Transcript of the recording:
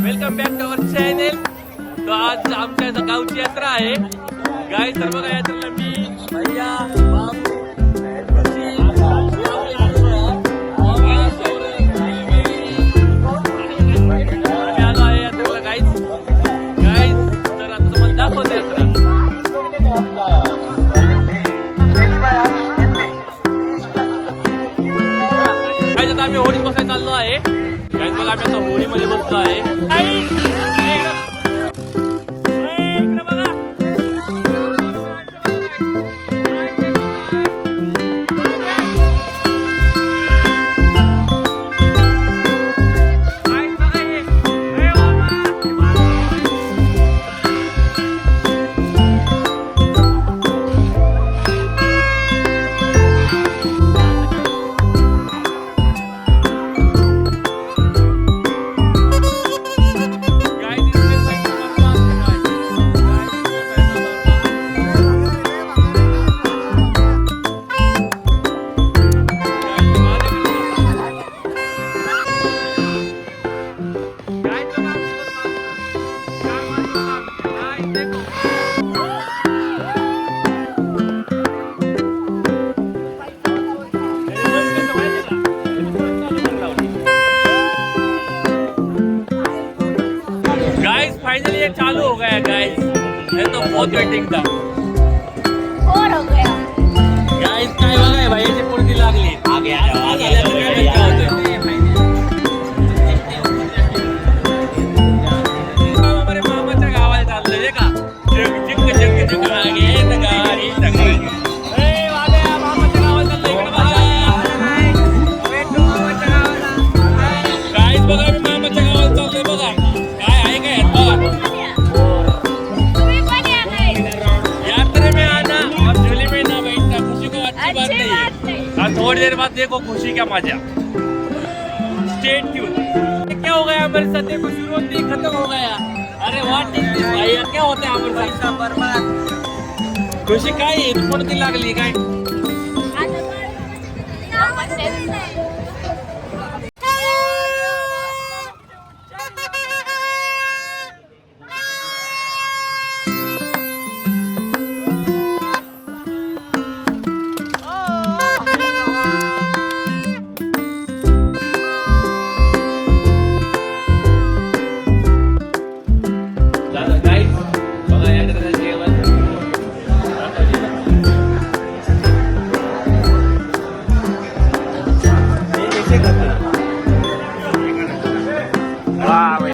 Welcome back to our channel. तो आज आमच्या गावची यात्रा आहे गाय. तर बघा यात्रेला मी भैया आलो आहे यात्रेला गाईज. तर आता तुम्हाला दाखवतो यात्रा. गाईज आता आम्ही होळीत बसायला चाललो आहे. गाईज बघा आम्ही आता होळीमध्ये बसलो आहे. फाइनली ये चालू हो गया गाइस. ये तो बहुत वेटिंग था. और हो गया गाइस काय बघाय भाई याची पुरती लागली. आगे हमारे मामाच्या गावाला चाललंय का. जग जग जग लागे गाडी सगळी. ए बाबा मामाच्या गावाला चाललंय इकडे बघा. गाइस बघा मी मामाच्या गावाला चाललोय बघा. काय आहे काय तुम्ही पण या नाही. यात्रा में आना और झोली में ना बैठना खुशी को अच्छी बात नहीं है. और थोड़ी देर बाद देखो खुशी का मजा. Stay tune. क्या हो गया हमारे साथ. देखो शुरू होते ही खत्म हो गया. अरे व्हाट इज दिस भाई. क्या होता है हमारे साथ. बर्बाद खुशी काय पडती लागली काय.